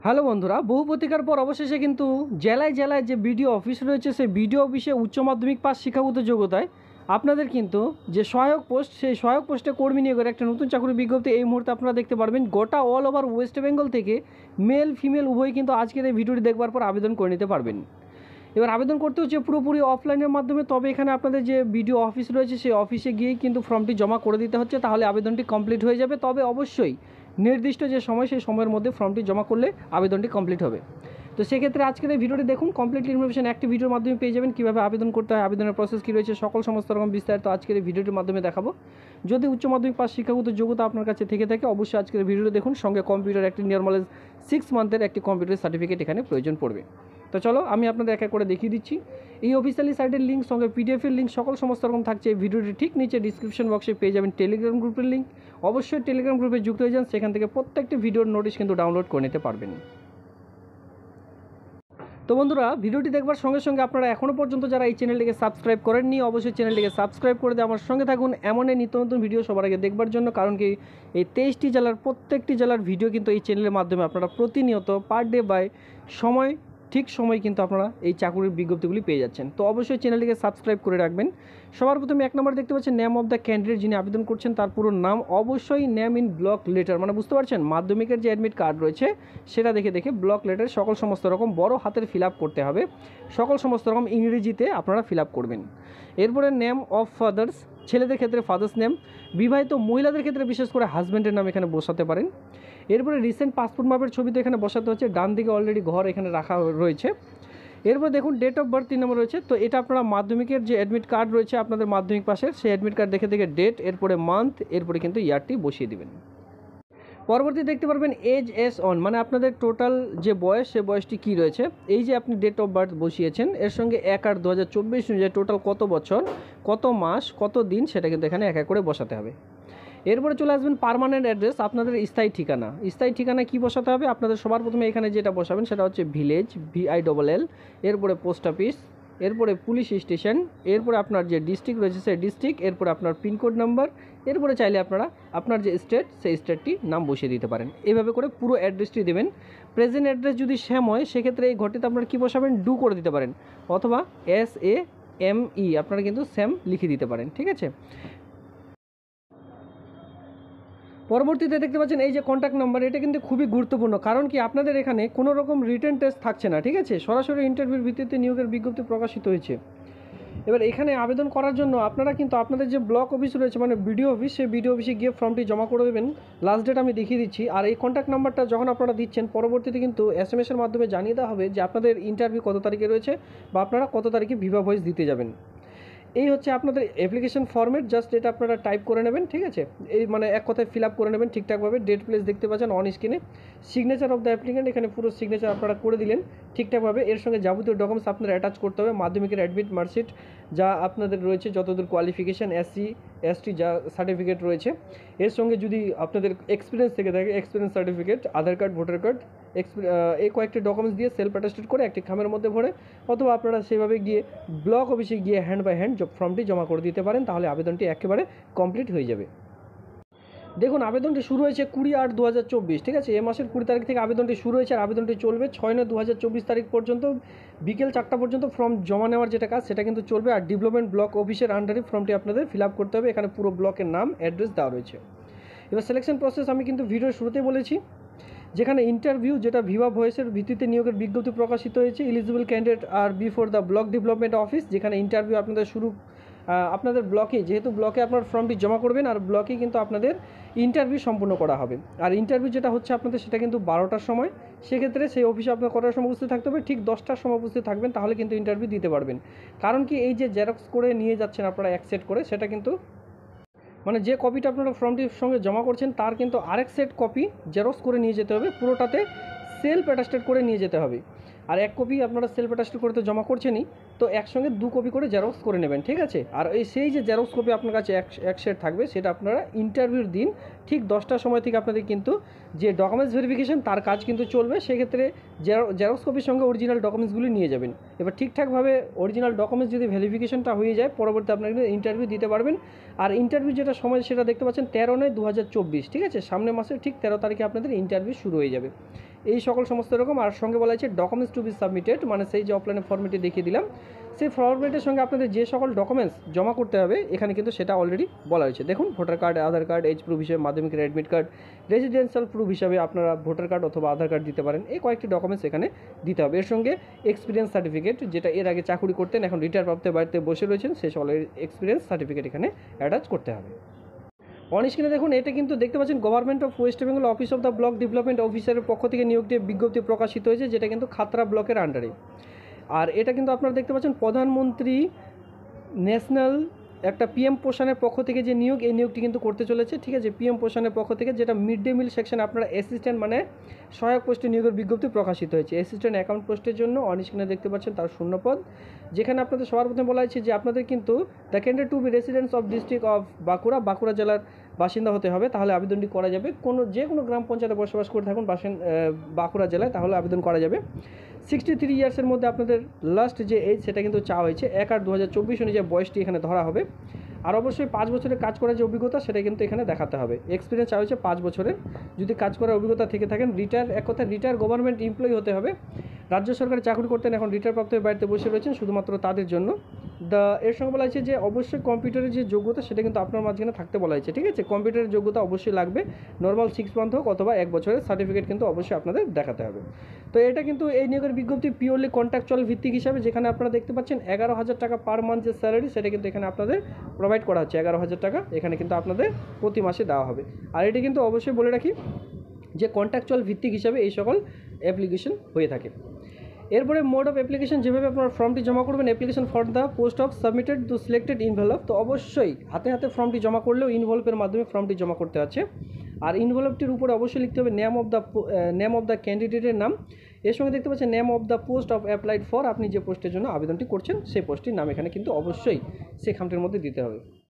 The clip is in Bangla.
হ্যালো বন্ধুরা, বহু প্রতীক্ষার পর অবশেষে কিন্তু জেলায় জেলায় যে বিডিও অফিস রয়েছে সেই বিডিও অফিসে উচ্চ মাধ্যমিক পাস শিক্ষাগত যোগ্যতায় আপনাদের কিন্তু যে সহায়ক পোস্ট, সেই সহায়ক পোস্টে কর্মী নিয়োগের একটা নতুন চাকরির বিজ্ঞপ্তি এই মুহূর্তে আপনারা দেখতে পারবেন। গোটা অল ওভার ওয়েস্ট বেঙ্গল থেকে মেল ফিমেল উভয় কিন্তু আজকের এই ভিডিওটি দেখবার পর আবেদন করে নিতে পারবেন। এবার আবেদন করতে হচ্ছে পুরোপুরি অফলাইনের মাধ্যমে, তবে এখানে আপনাদের যে বিডিও অফিস রয়েছে সেই অফিসে গিয়েই কিন্তু ফর্মটি জমা করে দিতে হচ্ছে, তাহলে আবেদনটি কমপ্লিট হয়ে যাবে। তবে অবশ্যই নির্দিষ্ট যে সময় সেই সময়ের মধ্যে ফর্মটি জমা করলে আবেদনটি কমপ্লিট হবে। তো সেক্ষেত্রে আজকের এই ভিডিওটি দেখুন, কমপ্লিট ইনফরমেশন একটি ভিডিওর মাধ্যমে পেয়ে যাবেন। কীভাবে আবেদন করতে হয়, আবেদনের প্রসেস কী রয়েছে, সমস্ত রকম বিস্তারিত আজকের এই ভিডিওটির মাধ্যমে দেখাবো। যদি উচ্চ মাধ্যমিক পাস শিক্ষাগত যোগ্যতা আপনার কাছে থেকে থাকে অবশ্যই আজকের ভিডিওটি দেখুন। সঙ্গে কম্পিউটার একটি নর্মাল 6 মান্থের একটি কম্পিউটার সার্টিফিকেট এখানে প্রয়োজন পড়বে। তো চলো আমি আপনাদের এক এক করে দেখিয়ে দিচ্ছি। এই অফিসিয়ালি সাইটের লিঙ্ক, সঙ্গে পিডিএফের লিঙ্ক, সমস্ত রকম থাকছে এই ভিডিওটি ঠিক নিচে ডিসক্রিপশন বক্সে পেয়ে যাবেন টেলিগ্রাম গ্রুপের লিঙ্ক। অবশ্যই টেলিগ্রাম গ্রুপে যুক্ত হয়ে যান, সেখান থেকে প্রত্যেকটি ভিডিওর নোটিশ কিন্তু ডাউনলোড করে নিতে পারবেন। তো বন্ধুরা, ভিডিওটি দেখবার সঙ্গে সঙ্গে আপনারা এখনও পর্যন্ত যারা এই চ্যানেলটিকে সাবস্ক্রাইব করেননি অবশ্যই চ্যানেলটিকে সাবস্ক্রাইব করে দিয়ে আমার সঙ্গে থাকুন এমন এই নিত্য নতুন ভিডিও সবার আগে দেখবার জন্য। কারণ কি, এই 23টি জেলার প্রত্যেকটি জেলার ভিডিও কিন্তু এই চ্যানেলের মাধ্যমে আপনারা প্রতিনিয়ত পার ডে বাই ঠিক সময় কিন্তু আপনারা এই চাকরির বিজ্ঞপ্তিগুলি পেয়ে যাচ্ছেন। তো অবশ্যই চ্যানেলটিকে সাবস্ক্রাইব করে রাখবেন। সবার প্রথমে 1 নম্বর দেখতে পাচ্ছেন নেম অফ দ্য ক্যান্ডিডেট, যিনি আবেদন করছেন তার পুরো নাম। অবশ্যই নেম ইন ব্লক লেটার, মানে বুঝতে পারছেন মাধ্যমিকের যে অ্যাডমিট কার্ড রয়েছে সেটা দেখে ব্লক লেটার সমস্ত রকম বড় হাতের ফিল আপ করতে হবে। সমস্ত রকম ইংরেজিতে আপনারা ফিল আপ করবেন। এরপরে নেম অফ ফাদার্স, ছেলেদের ক্ষেত্রে ফাদার্স নেম, বিবাহিত মহিলাদের ক্ষেত্রে বিশেষ করে হাজব্যান্ডের নাম এখানে বসাতে পারেন। এরপরে রিসেন্ট পাসপোর্ট মাপের ছবি তো এখানে বসাতে হচ্ছে, ডান দিকে অলরেডি ঘর এখানে রাখা রয়েছে। এরপর দেখুন ডেট অফ বার্থ 3 নম্বর রয়েছে। তো এটা আপনারা মাধ্যমিকের যে অ্যাডমিট কার্ড রয়েছে আপনাদের মাধ্যমিক পাশের, সেই অ্যাডমিট কার্ড দেখে ডেট, এরপরে মান্থ, এরপরে কিন্তু ইয়ারটি বসিয়ে দেবেন। পরবর্তী দেখতে পারবেন এজ এস অন, মানে আপনাদের টোটাল যে বয়স সে বয়সটি কী রয়েছে। এই যে আপনি ডেট অফ বার্থ বসিয়েছেন এর সঙ্গে 1/8/2024 অনুযায়ী টোটাল কত বছর, কত মাস, কত দিন সেটা কিন্তু এখানে এক এক করে বসাতে হবে। এরপরে চলে আসবেন পার্মানেন্ট অ্যাড্রেস, আপনাদের স্থায়ী ঠিকানা। স্থায়ী ঠিকানা কী বসাতে হবে, আপনাদের সবার প্রথমে এখানে যেটা বসাবেন সেটা হচ্ছে ভিলেজ, VILL, এরপরে পোস্ট অফিস, এরপরে পুলিশ স্টেশন, এরপরে আপনার যে ডিস্ট্রিক্ট রয়েছে সেই ডিস্ট্রিক্ট, এরপরে আপনার পিনকোড নাম্বার, এরপরে চাইলে আপনারা আপনার যে স্টেট সেই স্টেটটি নাম বসিয়ে দিতে পারেন। এইভাবে করে পুরো অ্যাড্রেসটি দেবেন। প্রেজেন্ট অ্যাড্রেস যদি সেম হয় সেক্ষেত্রে এই ঘরটিতে আপনারা কী বসাবেন, ডু করে দিতে পারেন, অথবা SAME আপনারা কিন্তু স্যাম লিখে দিতে পারেন। ঠিক আছে। পরবর্তীতে দেখতে পাচ্ছেন এই যে কন্ট্যাক্ট নাম্বার, এটা কিন্তু খুবই গুরুত্বপূর্ণ। কারণ কি, আপনাদের এখানে কোনো রকম রিটেন টেস্ট থাকছে না। ঠিক আছে, সরাসরি ইন্টারভিউর ভিত্তিতে নিয়োগের বিজ্ঞপ্তি প্রকাশিত হয়েছে। এবার এখানে আবেদন করার জন্য আপনারা কিন্তু আপনাদের যে ব্লক অফিস রয়েছে মানে বিডিও অফিস, সেই বিডিও অফিসে গিয়ে ফর্মটি জমা করে দেবেন। লাস্ট ডেট আমি দেখিয়ে দিচ্ছি। আর এই কন্ট্যাক্ট নাম্বারটা যখন আপনারা দিচ্ছেন পরবর্তীতে কিন্তু SMS এর মাধ্যমে জানিয়ে দেওয়া হবে যে আপনাদের ইন্টারভিউ কত তারিখে রয়েছে বা আপনারা কত তারিখে ভিভা ভয়েস দিতে যাবেন। এই হচ্ছে আপনাদের অ্যাপ্লিকেশন ফর্মেট, জাস্ট এটা আপনারা টাইপ করে নেবেন। ঠিক আছে, এই মানে এক কথায় ফিল আপ করে নেবেন ঠিকঠাকভাবে। ডেট প্লেস দেখতে পাচ্ছেন অন স্ক্রিনে। সিগনেচার অফ দ্য অ্যাপ্লিকেন্ট, এখানে পুরো সিগনেচার আপনারা করে দিলেন ঠিকঠাকভাবে। এর সঙ্গে যাবতীয় ডকুমেন্টস আপনারা অ্যাটাচ করতে হবে, মাধ্যমিকের অ্যাডমিট মার্কশিট যা আপনাদের রয়েছে, যতদূর কোয়ালিফিকেশান, SC ST যা সার্টিফিকেট রয়েছে, এর সঙ্গে যদি আপনাদের এক্সপিরিয়েন্স থেকে থাকে এক্সপিরিয়েন্স সার্টিফিকেট, আধার কার্ড, ভোটার কার্ড, এই কয়েকটি ডকুমেন্টস দিয়ে সেলফ অ্যাটাস্টেড করে একটি খামের মধ্যে ভরে, অথবা আপনারা সেভাবে গিয়ে ব্লক অফিসে গিয়ে হ্যান্ড বাই হ্যান্ড ফর্মটি জমা করে দিতে পারেন, তাহলে আবেদনটি একেবারে কমপ্লিট হয়ে যাবে। দেখুন আবেদনটি শুরু হয়েছে 20/8/2024। ঠিক আছে, এ মাসের 20 তারিখ থেকে আবেদনটি শুরু হয়েছে আর আবেদনটি চলবে 6/9/2024 তারিখ পর্যন্ত, বিকেল 4টা পর্যন্ত ফর্ম জমা নেওয়ার যেটা কাজ সেটা কিন্তু চলবে। আর ডেভেলপমেন্ট ব্লক অফিসের আন্ডারে ফর্মটি আপনাদের ফিল আপ করতে হবে। এখানে পুরো ব্লকের নাম, অ্যাড্রেস দেওয়া রয়েছে। এবার সিলেকশন প্রসেস আমি কিন্তু ভিডিওর শুরুতেই বলেছি, যেখানে ইন্টারভিউ যেটা ভিভা ভয়েসের ভিত্তিতে নিয়োগের বিজ্ঞপ্তি প্রকাশিত হয়েছে। Eligible candidate are before the block development office, যেখানে ইন্টারভিউ আপনাদের আপনাদের ব্লকে, যেহেতু ব্লকে আপনার ফর্মটি জমা করবেন আর ব্লকেই কিন্তু আপনাদের ইন্টারভিউ সম্পূর্ণ করা হবে। আর ইন্টারভিউ যেটা হচ্ছে আপনাদের সেটা কিন্তু 12টার সময়, সেক্ষেত্রে সেই অফিসে আপনার কটার সময় উপস্থিত থাকতে হবে, ঠিক 10টার সময় উপস্থিত থাকবেন, তাহলে কিন্তু ইন্টারভিউ দিতে পারবেন। কারণ কি, এই যে জেরক্স করে নিয়ে যাচ্ছেন আপনারা এক সেট করে, সেটা কিন্তু মানে যে কপিটা আপনারা ফর্মটির সঙ্গে জমা করছেন তার কিন্তু আরেক সেট কপি জেরক্স করে নিয়ে যেতে হবে, পুরোটাতে সেলফ অ্যাটাস্টেড করে নিয়ে যেতে হবে। আর এক কপি আপনারা সেলফ অ্যাটাস্টেড করতে জমা করছেনই, তো একসঙ্গে 2 কপি করে জেরক্স করে নেবেন, ঠিক আছে। আর সেই যে জেরক্স কপি আপনার কাছে এক সেট থাকবে, সেটা আপনারা ইন্টারভিউর দিন ঠিক 10টার সময় থেকে আপনাদের কিন্তু যে ডকুমেন্টস ভেরিফিকেশন তার কাজ কিন্তু চলবে। সেক্ষেত্রে জেরক্স কপির সঙ্গে অরিজিনাল ডকুমেন্টসগুলি নিয়ে যাবেন। এবার ঠিকঠাকভাবে অরিজিনাল ডকুমেন্টস যদি ভেরিফিকেশনটা হয়ে যায়, পরবর্তী আপনারা কিন্তু ইন্টারভিউ দিতে পারবেন। আর ইন্টারভিউ যেটা সময় সেটা দেখতে পাচ্ছেন 13/9/2024, ঠিক আছে। সামনের মাসের ঠিক 13 তারিখে আপনাদের ইন্টারভিউ শুরু হয়ে যাবে। এই সকল সমস্ত রকম। আর সঙ্গে বলা হয়েছে ডকুমেন্টস টু বি সাবমিটেড, মানে সেই যে অফলাইনে ফর্মেটে দেখিয়ে দিলাম, সেই ফর্মেটের সঙ্গে আপনাদের যে সকল ডকুমেন্টস জমা করতে হবে এখানে কিন্তু সেটা অলরেডি বলা হয়েছে। দেখুন, ভোটার কার্ড, আধার কার্ড, এজ প্রুফ হিসেবে মাধ্যমিকের অ্যাডমিট কার্ড, রেজিডেন্সিয়াল প্রুফ হিসাবে আপনারা ভোটার কার্ড অথবা আধার কার্ড দিতে পারেন। এই কয়েকটি ডকুমেন্টস এখানে দিতে হবে। এর সঙ্গে এক্সপিরিয়েন্স সার্টিফিকেট, যেটা এর আগে চাকুরি করতেন, এখন রিটায়ার প্রাপ্ত বাড়িতে বসে রয়েছেন, সেই সকল এক্সপিরিয়েন্স সার্টিফিকেট এখানে অ্যাটাচ করতে হবে। অন স্ক্রিনে দেখুন, এটা কিন্তু দেখতে পাচ্ছেন government of West Bengal office of the block development অফিসারের পক্ষ থেকে নিয়োগটি বিজ্ঞপ্তি প্রকাশিত হয়েছে, যেটা কিন্তু খাতড়া ব্লকের আন্ডারে। আর এটা কিন্তু আপনারা দেখতে পাচ্ছেন প্রধানমন্ত্রী ন্যাশনাল একটা পিএম পোষণের পক্ষ থেকে যে নিয়োগ, এই নিয়োগটি কিন্তু করতে চলেছে, ঠিক আছে। পিএম পোষণের পক্ষ থেকে, যেটা মিড ডে মিল সেকশন আপনারা অ্যাসিস্ট্যান্ট মানে সহায়ক পোস্টে নিয়োগের বিজ্ঞপ্তি প্রকাশিত হয়েছে। অ্যাসিস্ট্যান্ট অ্যাকাউন্ট পোস্টের জন্য অন স্ক্রিনে দেখতে পাচ্ছেন তার শূন্যপদ, যেখানে আপনাদের সবার প্রথমে বলা হয়েছে যে আপনাদের কিন্তু the candidate to be residents of district of Bankura জেলার বাসিন্দা হতে হবে, তাহলে আবেদনটি করা যাবে। যে কোনো গ্রাম পঞ্চায়েতে বসবাস করে থাকুন বাঁকুড়া জেলায়, তাহলে আবেদন করা যাবে। 63 ইয়ার্সের মধ্যে আপনাদের লাস্ট যে এজ সেটা কিন্তু চাওয়া হয়েছে। 1/8/2024 অনুযায়ী বয়সটি এখানে ধরা হবে। আর অবশ্যই 5 বছরের কাজ করার যে অভিজ্ঞতা সেটা কিন্তু এখানে দেখাতে হবে। এক্সপিরিয়েন্স চাওয়া হয়েছে 5 বছরের, যদি কাজ করার অভিজ্ঞতা থেকে থাকেন। রিটায়ার গভর্নমেন্ট এমপ্লয়ি হতে হবে। রাজ্য সরকারি চাকরি করতেন, এখন রিটায়ার প্রাপ্ত হয়ে বাড়িতে বসে রয়েছেন, শুধুমাত্র তাদের জন্য। এর সঙ্গে বলা হয়েছে যে অবশ্যই কম্পিউটারের যে যোগ্যতা সেটা কিন্তু আপনার মাঝখানে থাকতে বলা হয়েছে, ঠিক আছে। কম্পিউটারের যোগ্যতা অবশ্যই লাগবে, নর্মাল 6 মান্থ হোক অথবা 1 বছরের সার্টিফিকেট কিন্তু অবশ্যই আপনাদের দেখাতে হবে। তো এটা কিন্তু এই নিয়োগের বিজ্ঞপ্তি পিওরলি কন্ট্রাকচুয়াল ভিত্তিক হিসাবে, যেখানে আপনারা দেখতে পাচ্ছেন 11,000 টাকা পার মান্থ যে স্যালারি, সেটা কিন্তু এখানে আপনাদের প্রোভাইড করা হচ্ছে। 11,000 টাকা এখানে কিন্তু আপনাদের প্রতি মাসে দেওয়া হবে। আর এটি কিন্তু অবশ্যই বলে রাখি যে কন্ট্রাকচুয়াল ভিত্তিক হিসাবে এই সকল অ্যাপ্লিকেশন হয়ে থাকে। এরপরে মোড অফ অ্যাপ্লিকেশন, যেভাবে আপনার ফর্মটি জমা করবেন, application for the post of submitted to selected involve. তো অবশ্যই হাতে ফর্মটি জমা করলেও ইনভলভের মাধ্যমে ফর্মটি জমা করতে আছে। আর ইনভলভটির উপরে অবশ্যই লিখতে হবে নেম অফ দ্য ক্যান্ডিডেটের নাম। এর সঙ্গে দেখতে পাচ্ছেন name of the post of applied for, আপনি যে পোস্টের জন্য আবেদনটি করছেন সেই পোস্টটির নাম এখানে কিন্তু অবশ্যই সেই খামটির মধ্যে দিতে হবে।